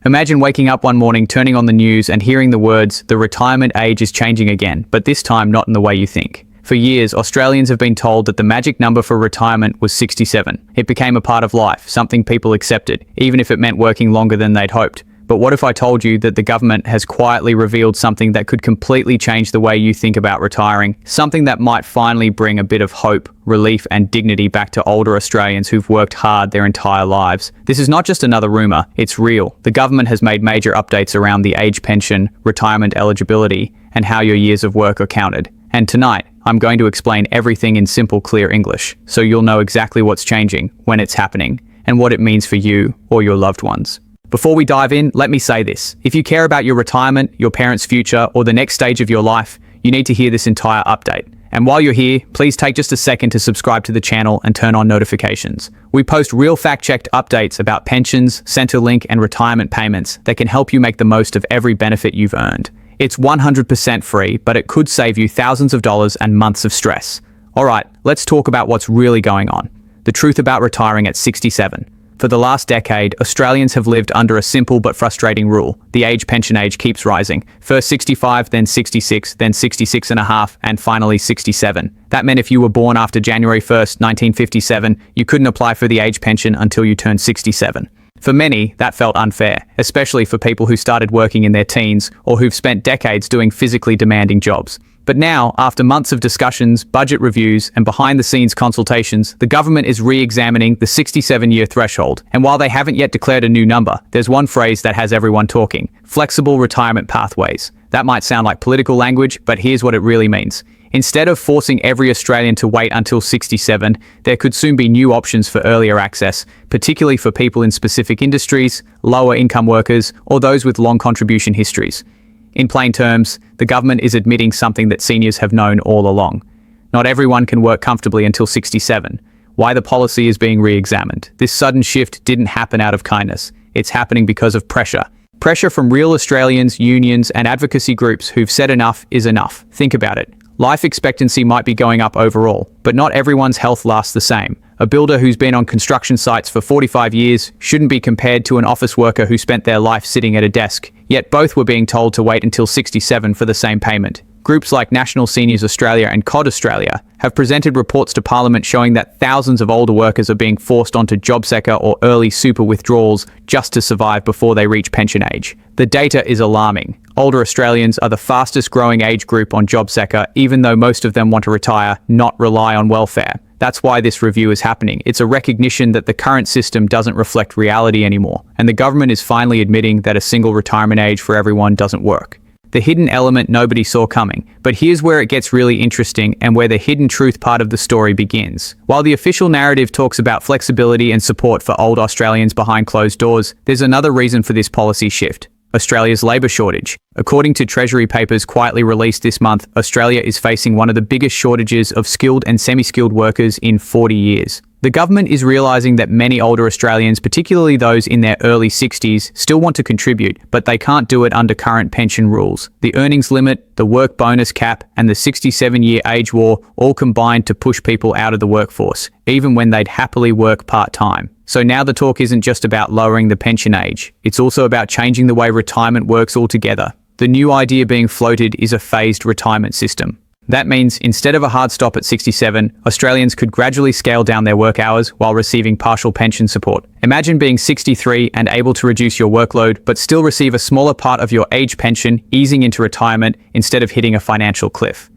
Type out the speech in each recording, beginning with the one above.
Imagine waking up one morning, turning on the news and hearing the words, "The retirement age is changing again," but this time not in the way you think. For years, Australians have been told that the magic number for retirement was 67. It became a part of life, something people accepted, even if it meant working longer than they'd hoped. But what if I told you that the government has quietly revealed something that could completely change the way you think about retiring? Something that might finally bring a bit of hope, relief and dignity back to older Australians who've worked hard their entire lives. This is not just another rumour, it's real. The government has made major updates around the age pension, retirement eligibility, and how your years of work are counted. And tonight, I'm going to explain everything in simple, clear English, so you'll know exactly what's changing, when it's happening, and what it means for you or your loved ones. Before we dive in, let me say this. If you care about your retirement, your parents' future, or the next stage of your life, you need to hear this entire update. And while you're here, please take just a second to subscribe to the channel and turn on notifications. We post real fact-checked updates about pensions, Centrelink, and retirement payments that can help you make the most of every benefit you've earned. It's 100% free, but it could save you thousands of dollars and months of stress. Alright, let's talk about what's really going on. The truth about retiring at 67. For the last decade, Australians have lived under a simple but frustrating rule. The pension age keeps rising. First 65, then 66, then 66 and a half, and finally 67. That meant if you were born after January 1st, 1957, you couldn't apply for the age pension until you turned 67. For many, that felt unfair, especially for people who started working in their teens or who've spent decades doing physically demanding jobs. But now, after months of discussions, budget reviews, and behind-the-scenes consultations, the government is re-examining the 67-year threshold. And while they haven't yet declared a new number, there's one phrase that has everyone talking: flexible retirement pathways. That might sound like political language, but here's what it really means. Instead of forcing every Australian to wait until 67, there could soon be new options for earlier access, particularly for people in specific industries, lower-income workers, or those with long contribution histories. In plain terms, the government is admitting something that seniors have known all along. Not everyone can work comfortably until 67. Why the policy is being re-examined. This sudden shift didn't happen out of kindness. It's happening because of pressure. Pressure from real Australians, unions, and advocacy groups who've said enough is enough. Think about it. Life expectancy might be going up overall, but not everyone's health lasts the same. A builder who's been on construction sites for 45 years shouldn't be compared to an office worker who spent their life sitting at a desk, yet both were being told to wait until 67 for the same payment. Groups like National Seniors Australia and COD Australia have presented reports to Parliament showing that thousands of older workers are being forced onto JobSeeker or early super withdrawals just to survive before they reach pension age. The data is alarming. Older Australians are the fastest growing age group on JobSeeker, even though most of them want to retire, not rely on welfare. That's why this review is happening. It's a recognition that the current system doesn't reflect reality anymore, and the government is finally admitting that a single retirement age for everyone doesn't work. The hidden element nobody saw coming. But here's where it gets really interesting and where the hidden truth part of the story begins. While the official narrative talks about flexibility and support for old Australians behind closed doors, there's another reason for this policy shift: Australia's labour shortage. According to Treasury papers quietly released this month, Australia is facing one of the biggest shortages of skilled and semi-skilled workers in 40 years. The government is realising that many older Australians, particularly those in their early 60s, still want to contribute, but they can't do it under current pension rules. The earnings limit, the work bonus cap, and the 67-year age war all combined to push people out of the workforce, even when they'd happily work part-time. So now the talk isn't just about lowering the pension age, it's also about changing the way retirement works altogether. The new idea being floated is a phased retirement system. That means instead of a hard stop at 67, Australians could gradually scale down their work hours while receiving partial pension support. Imagine being 63 and able to reduce your workload, but still receive a smaller part of your age pension, easing into retirement instead of hitting a financial cliff.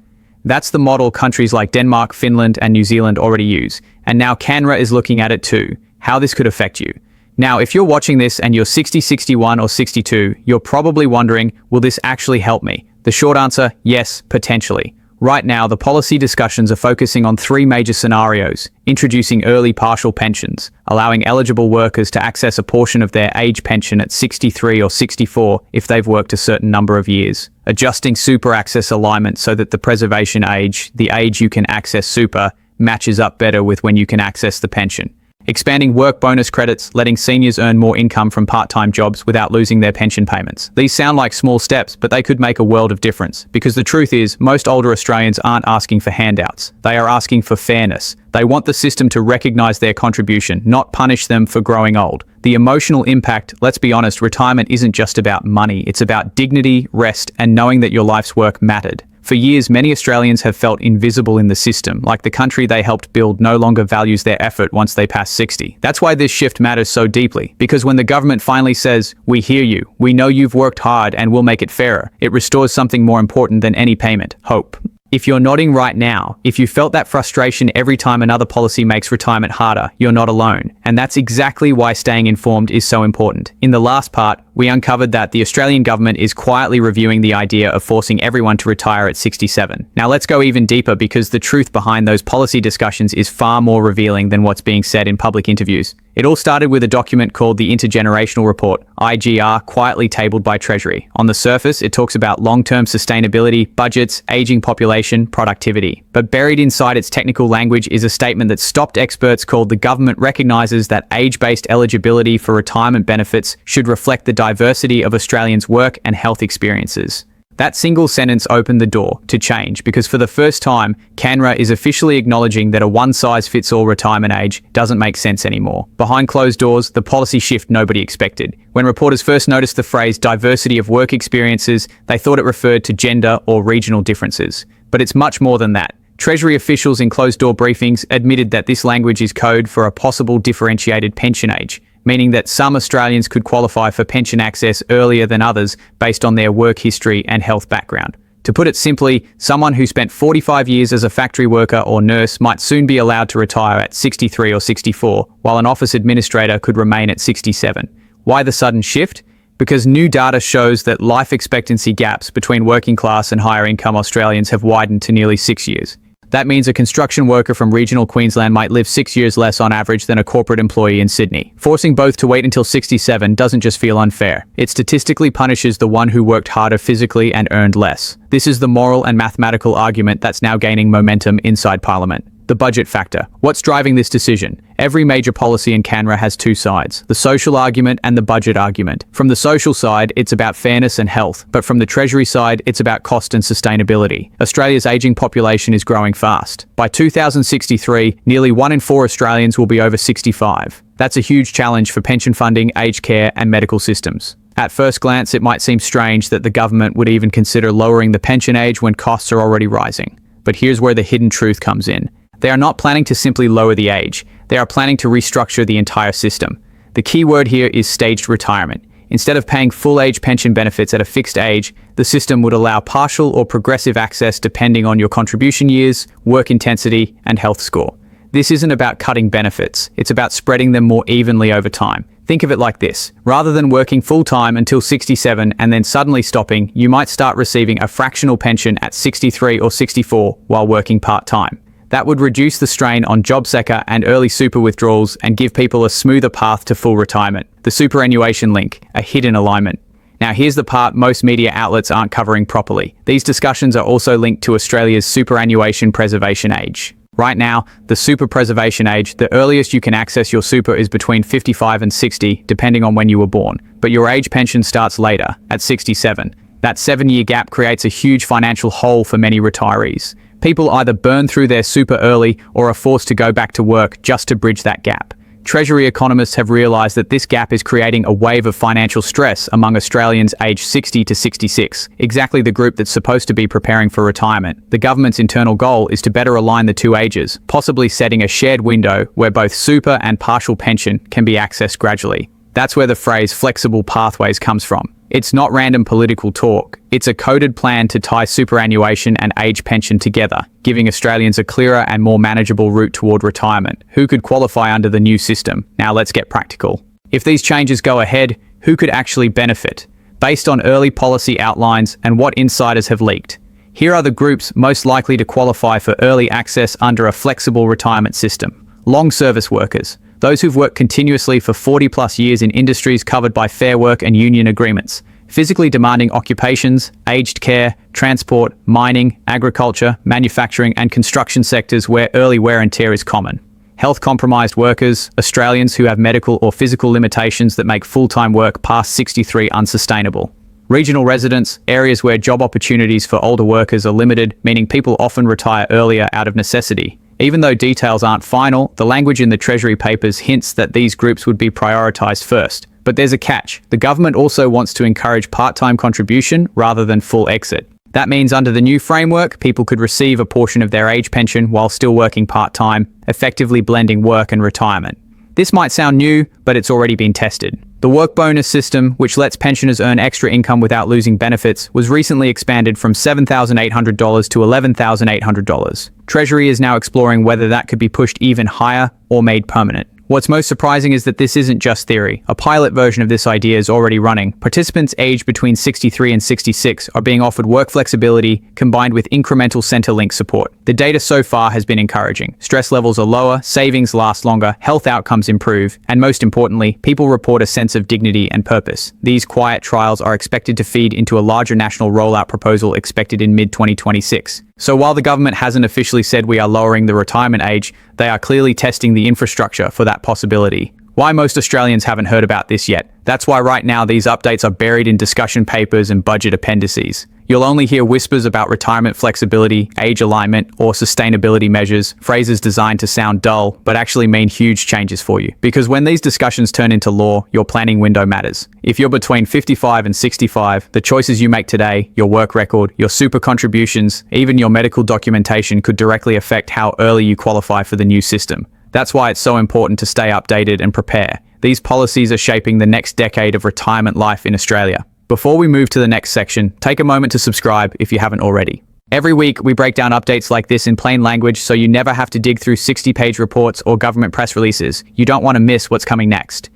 That's the model countries like Denmark, Finland, and New Zealand already use, and now Canberra is looking at it too. How this could affect you. Now, if you're watching this and you're 60, 61, or 62, you're probably wondering, will this actually help me? The short answer, yes, potentially. Right now, the policy discussions are focusing on three major scenarios: introducing early partial pensions, allowing eligible workers to access a portion of their age pension at 63 or 64 if they've worked a certain number of years, adjusting super access alignment so that the preservation age, the age you can access super, matches up better with when you can access the pension, Expanding work bonus credits, letting seniors earn more income from part-time jobs without losing their pension payments. These sound like small steps, but they could make a world of difference. Because the truth is, most older Australians aren't asking for handouts. They are asking for fairness. They want the system to recognise their contribution, not punish them for growing old. The emotional impact, let's be honest, retirement isn't just about money. It's about dignity, rest, and knowing that your life's work mattered. For years, many Australians have felt invisible in the system, like the country they helped build no longer values their effort once they pass 60. That's why this shift matters so deeply, because when the government finally says, "We hear you, we know you've worked hard and we'll make it fairer," it restores something more important than any payment: hope. If you're nodding right now, if you felt that frustration every time another policy makes retirement harder, you're not alone. And that's exactly why staying informed is so important. In the last part, we uncovered that the Australian government is quietly reviewing the idea of forcing everyone to retire at 67. Now let's go even deeper, because the truth behind those policy discussions is far more revealing than what's being said in public interviews. It all started with a document called the Intergenerational Report, IGR, quietly tabled by Treasury. On the surface, it talks about long-term sustainability, budgets, aging population, productivity. But buried inside its technical language is a statement that stopped experts called "The government recognises that age-based eligibility for retirement benefits should reflect the diversity of Australians' work and health experiences." That single sentence opened the door to change, because for the first time, Canberra is officially acknowledging that a one-size-fits-all retirement age doesn't make sense anymore. Behind closed doors, the policy shift nobody expected. When reporters first noticed the phrase diversity of work experiences, they thought it referred to gender or regional differences. But it's much more than that. Treasury officials in closed-door briefings admitted that this language is code for a possible differentiated pension age, meaning that some Australians could qualify for pension access earlier than others based on their work history and health background. To put it simply, someone who spent 45 years as a factory worker or nurse might soon be allowed to retire at 63 or 64, while an office administrator could remain at 67. Why the sudden shift? Because new data shows that life expectancy gaps between working class and higher income Australians have widened to nearly 6 years. That means a construction worker from regional Queensland might live 6 years less on average than a corporate employee in Sydney. Forcing both to wait until 67 doesn't just feel unfair. It statistically punishes the one who worked harder physically and earned less. This is the moral and mathematical argument that's now gaining momentum inside Parliament. The budget factor. What's driving this decision? Every major policy in Canberra has two sides: the social argument and the budget argument. From the social side, it's about fairness and health, but from the Treasury side, it's about cost and sustainability. Australia's ageing population is growing fast. By 2063, nearly 1 in 4 Australians will be over 65. That's a huge challenge for pension funding, aged care, and medical systems. At first glance, it might seem strange that the government would even consider lowering the pension age when costs are already rising. But here's where the hidden truth comes in. They are not planning to simply lower the age. They are planning to restructure the entire system. The key word here is staged retirement. Instead of paying full-age pension benefits at a fixed age, the system would allow partial or progressive access depending on your contribution years, work intensity, and health score. This isn't about cutting benefits. It's about spreading them more evenly over time. Think of it like this. Rather than working full-time until 67 and then suddenly stopping, you might start receiving a fractional pension at 63 or 64 while working part-time. That would reduce the strain on JobSeeker and early super withdrawals and give people a smoother path to full retirement. The superannuation link, a hidden alignment. Now here's the part most media outlets aren't covering properly. These discussions are also linked to Australia's superannuation preservation age. Right now, the super preservation age, the earliest you can access your super is between 55 and 60, depending on when you were born. But your age pension starts later, at 67. That 7-year gap creates a huge financial hole for many retirees. People either burn through their super early or are forced to go back to work just to bridge that gap. Treasury economists have realised that this gap is creating a wave of financial stress among Australians aged 60 to 66, exactly the group that's supposed to be preparing for retirement. The government's internal goal is to better align the two ages, possibly setting a shared window where both super and partial pension can be accessed gradually. That's where the phrase flexible pathways comes from. It's not random political talk. It's a coded plan to tie superannuation and age pension together, giving Australians a clearer and more manageable route toward retirement. Who could qualify under the new system? Now let's get practical. If these changes go ahead, who could actually benefit? Based on early policy outlines and what insiders have leaked, here are the groups most likely to qualify for early access under a flexible retirement system. Long service workers. Those who've worked continuously for 40+ years in industries covered by Fair Work and union agreements. Physically demanding occupations, aged care, transport, mining, agriculture, manufacturing and construction sectors where early wear and tear is common. health-compromised workers, Australians who have medical or physical limitations that make full-time work past 63 unsustainable. Regional residents, areas where job opportunities for older workers are limited, meaning people often retire earlier out of necessity. Even though details aren't final, the language in the Treasury papers hints that these groups would be prioritised first. But there's a catch. The government also wants to encourage part-time contribution rather than full exit. That means under the new framework, people could receive a portion of their age pension while still working part-time, effectively blending work and retirement. This might sound new, but it's already been tested. The work bonus system, which lets pensioners earn extra income without losing benefits, was recently expanded from $7,800 to $11,800. Treasury is now exploring whether that could be pushed even higher or made permanent. What's most surprising is that this isn't just theory. A pilot version of this idea is already running. Participants aged between 63 and 66 are being offered work flexibility combined with incremental Centrelink support. The data so far has been encouraging. Stress levels are lower, savings last longer, health outcomes improve, and most importantly, people report a sense of dignity and purpose. These quiet trials are expected to feed into a larger national rollout proposal expected in mid-2026. So while the government hasn't officially said we are lowering the retirement age, they are clearly testing the infrastructure for that possibility. Why most Australians haven't heard about this yet? That's why right now these updates are buried in discussion papers and budget appendices. You'll only hear whispers about retirement flexibility, age alignment, or sustainability measures, phrases designed to sound dull, but actually mean huge changes for you. Because when these discussions turn into law, your planning window matters. If you're between 55 and 65, the choices you make today, your work record, your super contributions, even your medical documentation could directly affect how early you qualify for the new system. That's why it's so important to stay updated and prepare. These policies are shaping the next decade of retirement life in Australia. Before we move to the next section, take a moment to subscribe if you haven't already. Every week, we break down updates like this in plain language so you never have to dig through 60-page reports or government press releases. You don't want to miss what's coming next.